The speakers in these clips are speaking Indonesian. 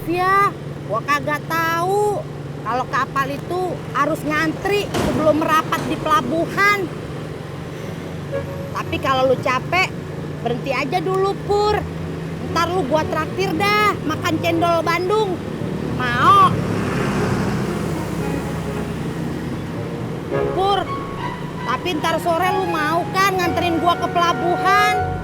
Maaf ya, gua kagak tahu kalau kapal itu harus ngantri sebelum merapat di pelabuhan. Tapi kalau lu capek, berhenti aja dulu Pur. Ntar lu gua traktir dah makan cendol Bandung. Mau? Pur, tapi ntar sore lu mau kan nganterin gua ke pelabuhan?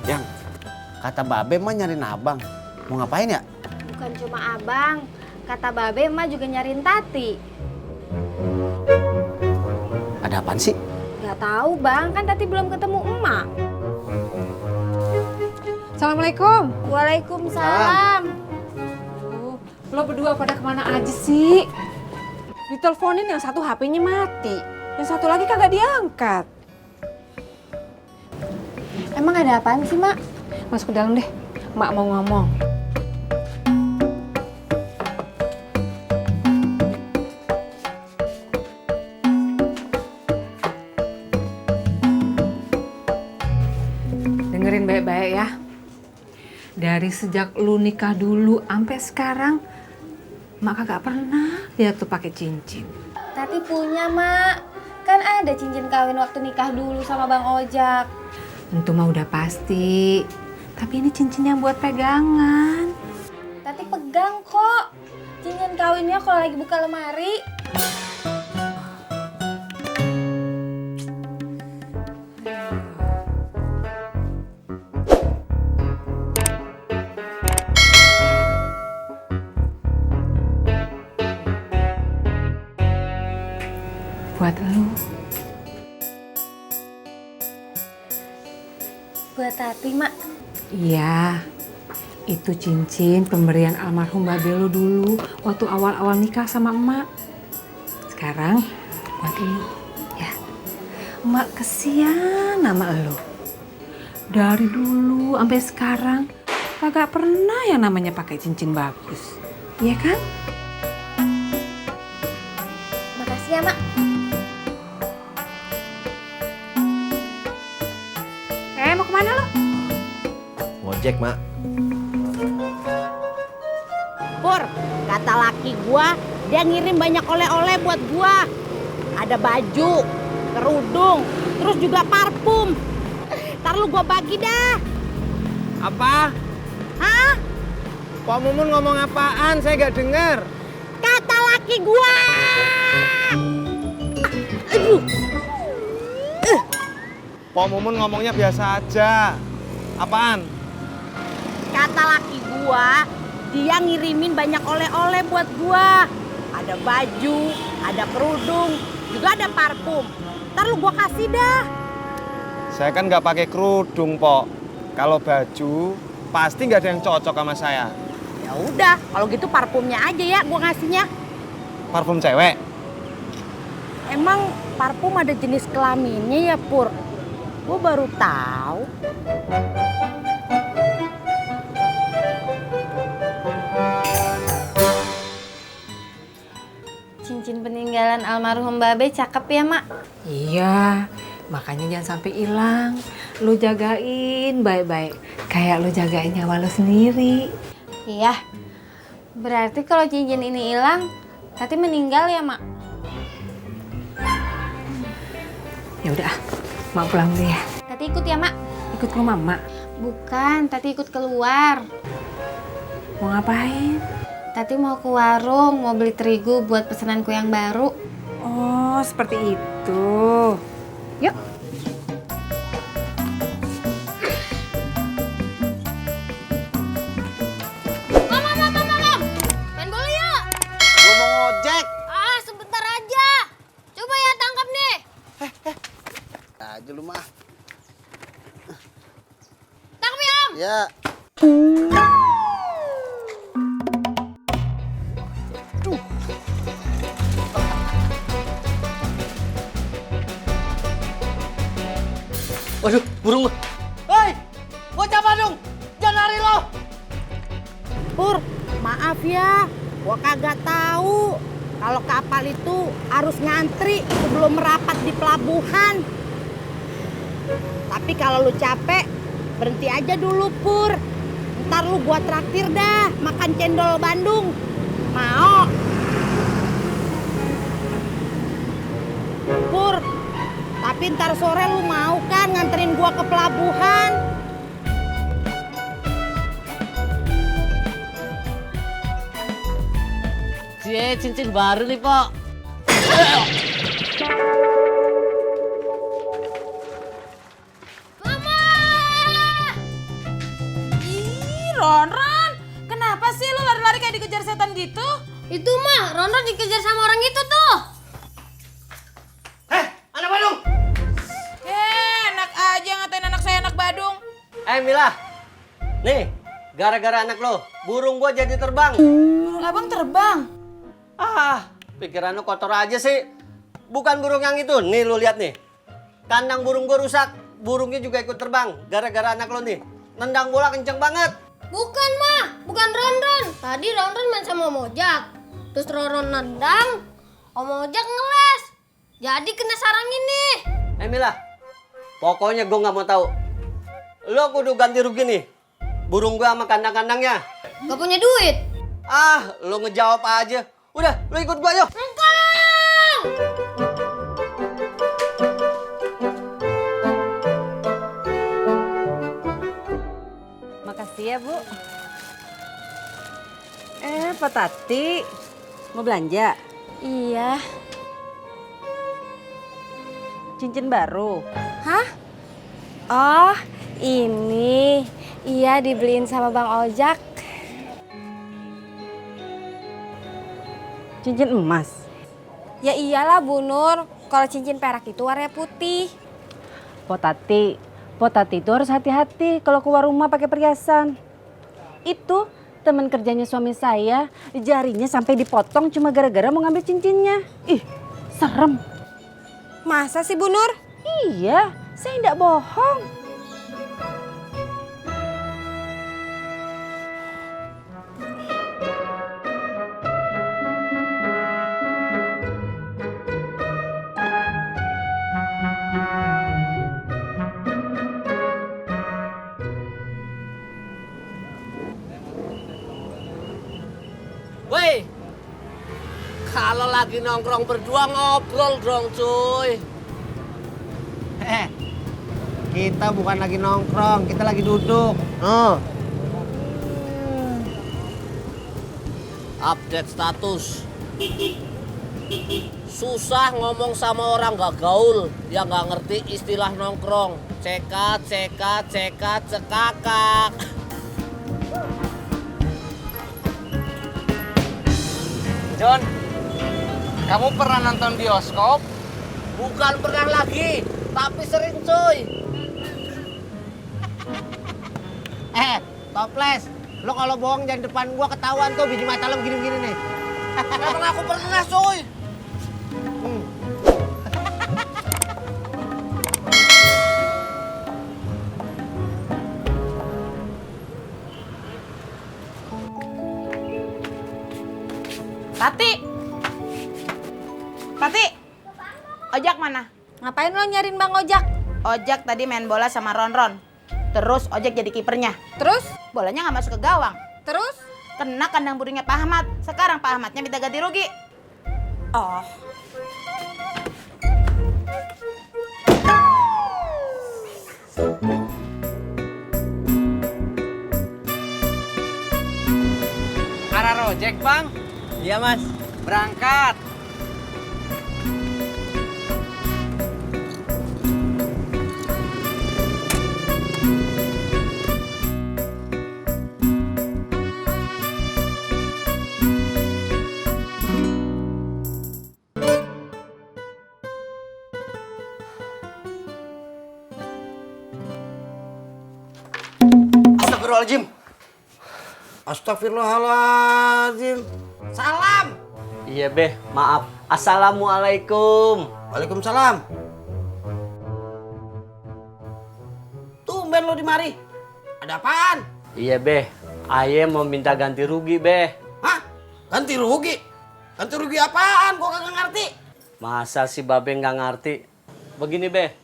Yang kata Babe mah nyariin abang. Mau ngapain ya? Bukan cuma abang, kata Babe emak juga nyariin Tati. Ada apaan sih? Gak tahu bang, kan Tati belum ketemu emak. Assalamualaikum. Waalaikumsalam. Lo berdua pada kemana aja sih? Diteleponin yang satu HP-nya mati, yang satu lagi kagak diangkat. Emang ada apaan sih mak? Masuk ke dalam deh, Mak mau ngomong. Dengerin baik-baik ya. Dari sejak lu nikah dulu sampai sekarang, Mak kagak pernah lihat tuh pakai cincin. Tati punya mak, kan ada cincin kawin waktu nikah dulu sama Bang Ojak. Tentu mah udah pasti. Tapi ini cincinnya buat pegangan. Tati pegang kok cincin kawinnya kalau lagi buka lemari. Buat lu. Buat Tati mak. Iya, itu cincin pemberian almarhum Babe lu dulu waktu awal-awal nikah sama emak. Sekarang buat lu, ya. Emak kesian sama lu. Dari dulu sampai sekarang kagak pernah yang namanya pakai cincin bagus, iya kan? Makasih ya mak. Mau kemana lo? Ngojek, Mak. Pur, kata laki gua, dia ngirim banyak oleh-oleh buat gua. Ada baju, kerudung, terus juga parfum. Ntar lu gua bagi dah. Apa? Hah? Pak Mumun ngomong apaan? Saya gak dengar. Kata laki gua. Aduh. Pak Mumun ngomongnya biasa aja. Apaan? Kata laki gua, dia ngirimin banyak oleh-oleh buat gua. Ada baju, ada kerudung, juga ada parfum. Ntar lu gua kasih dah. Saya kan nggak pakai kerudung, Pok. Kalau baju, pasti nggak ada yang cocok sama saya. Ya udah, kalau gitu parfumnya aja ya gua ngasihnya. Parfum cewek? Emang parfum ada jenis kelaminnya ya, Pur? Gua baru tahu. Cincin peninggalan almarhum Babe cakep ya mak. Iya, makanya jangan sampai hilang. Lu jagain baik-baik, kayak lu jagain nyawa lu sendiri. Iya. Berarti kalau cincin ini hilang, Tati meninggal ya mak? Ya udah, Mak pulang dulu ya. Tati ikut ya mak? Ikut ke Mama. Bukan, Tati ikut keluar. Mau ngapain? Tati mau ke warung, mau beli terigu buat pesananku yang baru. Oh, seperti itu. Yuk. Mam. Main bola yuk. Gua mau ngojek. Ah, sebentar aja. Coba ya tangkap nih. Aja lu mah. Tangkap ya, Om. Ya. Waduh, burung lu. Hei, bocah Bandung. Pur, maaf ya, gua kagak tahu kalau kapal itu harus ngantri sebelum merapat di pelabuhan. Tapi kalau lu capek, berhenti aja dulu Pur. Ntar lu gua traktir dah makan cendol Bandung. Mau? Pur, tapi ntar sore lu mau kan nganterin gua ke pelabuhan? Cie, cincin baru nih, Pok. Ih, Ronron, kenapa sih lu lari-lari kayak dikejar setan gitu? Itu mah Ronron dikejar sama orang itu tuh. Anak Badung! Enak aja ngatain anak saya anak Badung. Mila. Nih, gara-gara anak lo, burung gua jadi terbang. Burung abang terbang. Pikiran lo kotor aja sih. Bukan burung yang itu. Nih lu lihat nih. Kandang burung gua rusak. Burungnya juga ikut terbang. Gara-gara anak lo nih. Nendang bola kenceng banget. Bukan, Ma. Bukan Ronron. Tadi Ronron main sama Om Ojak. Terus Ronron nendang, Om Ojak ngeles. Jadi kena sarang ini. Mila. Pokoknya gua nggak mau tahu. Lo kudu ganti rugi nih. Burung gua sama kandang-kandangnya. Gak punya duit. Lo ngejawab aja. Udah, lo ikut gua yuk. Engkong! Makasih ya, Bu. Pak Tati, mau belanja? Iya. Cincin baru? Hah? Oh, ini. Iya, dibeliin sama Bang Ojak. Cincin emas? Ya iyalah, Bu Nur. Kalau cincin perak itu warnanya putih. Potati itu harus hati-hati kalau keluar rumah pakai perhiasan. Itu teman kerjanya suami saya, jarinya sampai dipotong cuma gara-gara mau ngambil cincinnya. Ih, serem. Masa sih, Bu Nur? Iya, saya tidak bohong. Woi, kalau lagi nongkrong berdua ngobrol dong cuy. Kita bukan lagi nongkrong, kita lagi duduk. Update status. Susah ngomong sama orang gak gaul yang gak ngerti istilah nongkrong. Cekat, cekakak. John, kamu pernah nonton bioskop? Bukan pernah lagi, tapi sering cuy. Toples, lo kalau bohong jangan depan gua ketahuan tuh biji mata lo begini-begini nih. Emang aku pernah cuy. Tati, Ojak mana? Ngapain lo nyariin Bang Ojak? Ojak tadi main bola sama Ronron. Terus Ojak jadi kipernya. Terus? Bolanya nggak masuk ke gawang. Terus? Kena kandang burungnya Pak Ahmad. Sekarang Pak Ahmadnya minta ganti rugi. Oh. Arah rojek, Bang. Iya mas. Berangkat. Astagfirullahaladzim. Astagfirullahaladzim. Salam. Iya beh, maaf. Assalamualaikum. Waalaikumsalam. Tumben lo di mari. Ada apaan? Iya beh, Aye mau minta ganti rugi, Be. Hah? Ganti rugi? Ganti rugi apaan? Gua kagak ngerti. Masa si Babe nggak ngerti? Begini, Be.